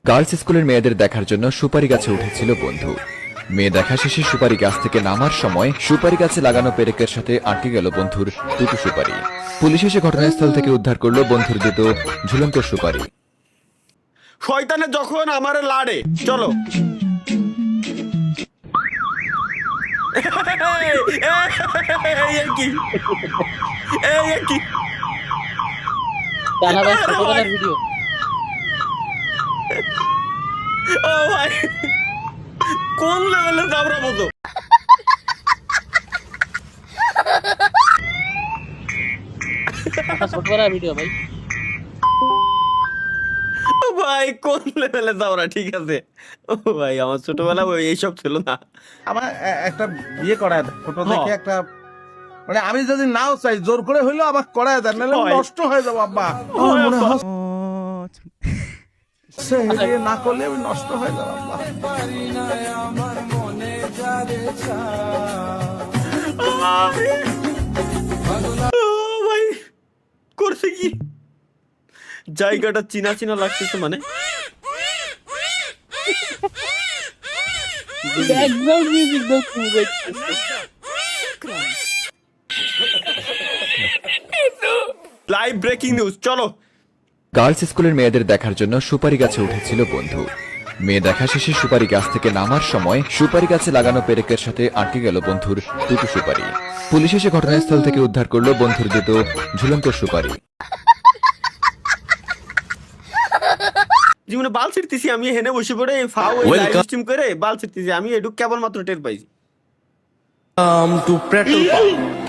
Girls স্কুলের মেয়েদের দেখার জন্য সুপারি গাছে উঠেছিল বন্ধু। মেয়ে দেখা শেষে সুপারি গাছ থেকে নামার সময় সুপারি গাছে লাগানো পেরেকের সাথে আটকে গেল বন্ধুর দুটো সুপারি। পুলিশ এসে ঘটনাস্থল থেকে উদ্ধার করলো বন্ধুর দুটো ঝুলন্ত সুপারি। শয়তানে যখন আমারে লাড়ে, চলো ছোটবেলার ভিডিও। ও ভাই, কোন লেভেলের দাবরা মতো ছোটবেলার ভিডিও ভাই। ও ভাই, কোন লেভেলের দাবরা। ঠিক আছে ও ভাই, আমার ছোটবেলা এইসব ছিল না। আমার একটা বিয়ে করায় দেয়, ফটো দেখে একটা, মানে আমি যদি নাও চাই জোর করে হইলেও আমাকে করায় দেয়, নাহলে আমি নষ্ট হয়ে যাবো আব্বা। আমার মনে হয় সে বিয়ে না করলে আমি নষ্ট হয়ে যাবো আব্বা। ও ভাই, করছে কি? জায়গাটা চিনা চিনা লাগতেছে, মানে ব্যাকগ্রাউন্ড মিউজিক দাও তুমি। লাইভ ব্রেকিং নিউজ, চলো। গার্লস স্কুলের মেয়েদের দেখার জন্য সুপারি গাছে উঠেছিল বন্ধু। মেয়ে দেখা শেষে সুপারি গাছ থেকে নামার সময় সুপারি গাছে লাগানো পেরেকের সাথে আটকে গেল বন্ধুর দুটো সুপারি। পুলিশ এসে ঘটনাস্থল থেকে উদ্ধার করলো বন্ধুর দুটো ঝুলন্ত সুপারি। জীবনে বাল ছিড়তেছি আমি, হেনে বসে পড়ে ফাও লাইভ স্ট্রিম করে বাল ছিড়তেছি আমি, এটুক কেবল মাত্র টের পাইছি। টু পেট্রোল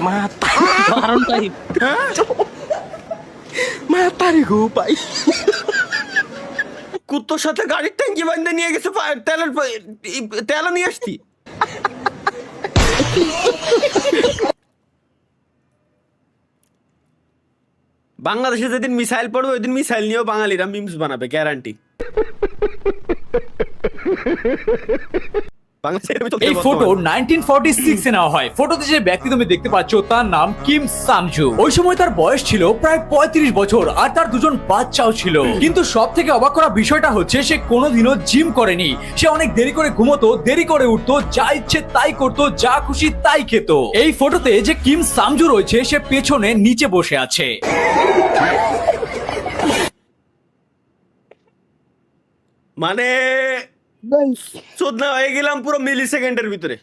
মারণ টাইপ। মাতারি গো ভাই, কুত্তোর সাথে গাড়ির ট্যাঙ্কি বান্ধে নিয়ে গেছে, তেল নিয়ে আসতি। বাংলাদেশে যেদিন মিসাইল পড়বে ওই দিন মিসাইল নিয়েও বাঙালিরা মিমস বানাবে, গ্যারান্টি। এই ফটো 1946 এ নেওয়া হয়। ফটোতে যে ব্যক্তি তুমি দেখতে পাচ্ছ তার নাম কিম সামজু। ওই সময় তার বয়স ছিল প্রায় 35 বছর আর তার দুজন বাচ্চাও ছিল। কিন্তু সব থেকে অবাক করা বিষয়টা হচ্ছে সে কোনোদিনও জিম করেনি। সে অনেক দেরি করে ঘুমোতো, দেরি করে উঠতো, যা ইচ্ছে তাই করতো, যা খুশি তাই খেত। এই ফটোতে যে কিম সামজু রয়েছে সে পেছনে নিচে বসে আছে। মানে চোদনা হয়ে গেলাম পুরো মিলি সেকেন্ডের ভিতরে।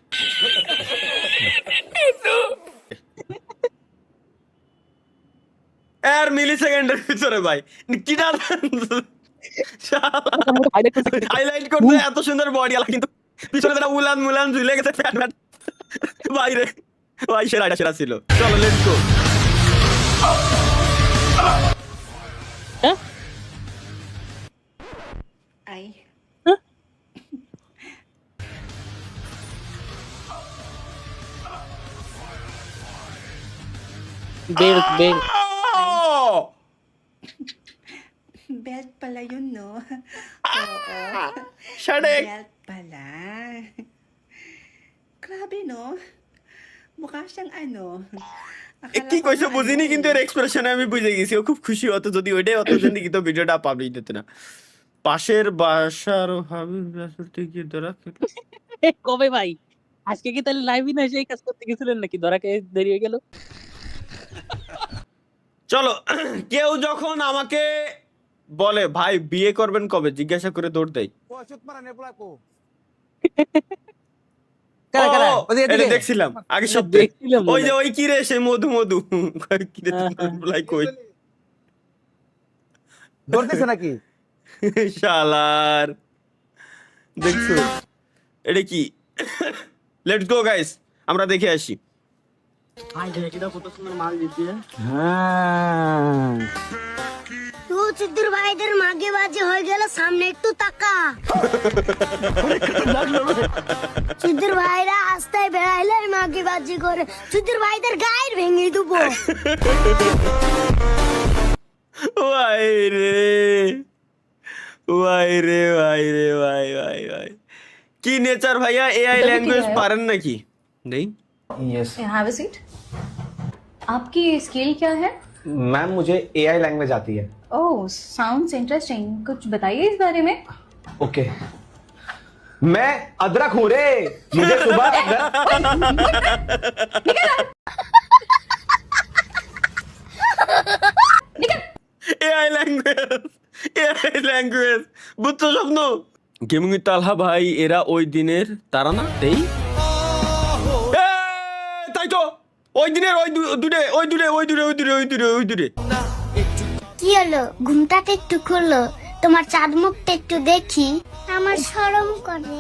আর মিলি সেকেন্ডের ভিতরে ভাই কি না হাইলাইট করতে এত সুন্দর বডি আলা, কিন্তু পিছনে তারা উলান মুলান ঝুলে গেছে ফ্যাট ফ্যাট বাইরে। ভাই সেরা সেরা ছিল। চলো let's go. Ay. Belt belt. Belt pala yun, no? Oo. Shadik! Belt pala. Grabe, no? Mukha siyang ano. কি কইছো বুঝিনি, কিন্তু এর এক্সপ্রেশনে আমি বুঝে গেছি ও খুব খুশি হতো। যদি ওইটাই অত জানি কিন্তু ভিডিওটা পাবলিশ দিতে না। পাশের বাসার হাবিব রাসুলতে গিয়ে ধরা কবে ভাই? আজকে কি তাহলে লাইভে না এসে এই কাজ করতে গেছিলেন নাকি? ধরা খেয়ে দেরি হয়ে গেল। চলো, কেউ যখন আমাকে বলে ভাই বিয়ে করবেন কবে জিজ্ঞাসা করে দৌড় দেয়। এটা দেখছিলাম আগে সপ্তাহে। দেখছিলাম ওই যে ওই কি রে সে মধু মধু কি রে বলাই কই ধরতেছে নাকি শালার, দেখছো এটা কি? লেটস গো গাইস, আমরা দেখে আসি। तू सिद्धूर भाई इधर मागे बाजे हो गया सामने एक तू तका सिद्धूर भाई रा आस्ते बेड़ाइले मागे बाजी करे सिद्धूर भाई इधर गायर भेंगी दुबो ভাই রে ভাই রে ভাই রে ভাই ভাই ভাই, কি নেচার ভাইয়া। এআই ল্যাঙ্গুয়েজ পারেন নাকি? নেই। Have a seat. आपकी स्किल क्या है? मैम मुझे एआई लैंग्वेज आती है। ओह साउंड्स इंटरेस्टिंग, कुछ बताइए इस बारे में। ओके मैं अदरक हूँ रे मुझे सुबह এআই ল্যাঙ্গুয়েজ বুঝছো স্বপ্ন গেমিং তালহা ভাই এরা ওই দিনের তারা না এই তাই তো ওই দিনের ওই দূরে কি হলো ঘুমটাতে একটু খুললো তোমার চাঁদ মুখটা একটু দেখি আমার শরম করে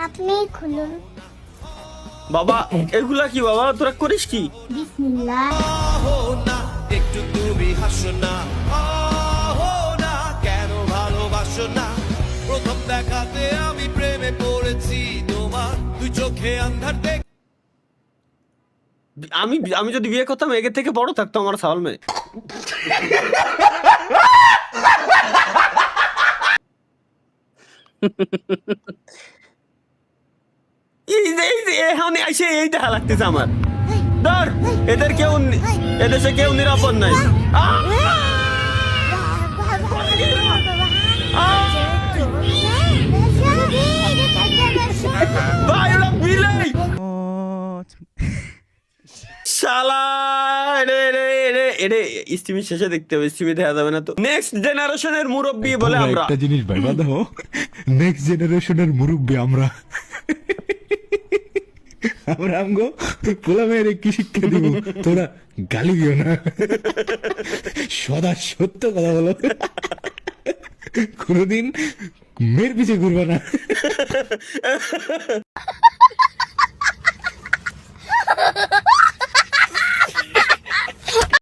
আপনিই খুলুন বাবা এগুলা কি বাবা তোরা করিস কি বিসমিল্লাহ একটু তুমি হাসো না না কেন ভালোবাসো না প্রথম দেখাতে আমি প্রেমে পড়েছি তোমার তুই চোখে আন্ধার দেখ আমি যদি বিয়ে করতাম এর থেকে বড় থাকতো আমার সাওয়াল মেয়ে এখন এসে এই দেখা লাগতেছে আমার ধর এদেশে কেউ নিরাপদ নাই ভাই ওরা বিলাই শালা স্ট্রিমি শেষে দেখতে হবে স্ট্রিমে দেখা যাবে না তো নেক্সট জেনারেশনের মুরব্বী বলে আমরা একটা জিনিস ভাইবা দাও নেক্সট জেনারেশনের মুরব্বী আমরা আমগো পোলা মেয়েরে কি শিক্ষা দিব তোরা গালি দিও না সদা সত্য কথা বলো কোনোদিন মেয়ের পিছে ঘুরবা না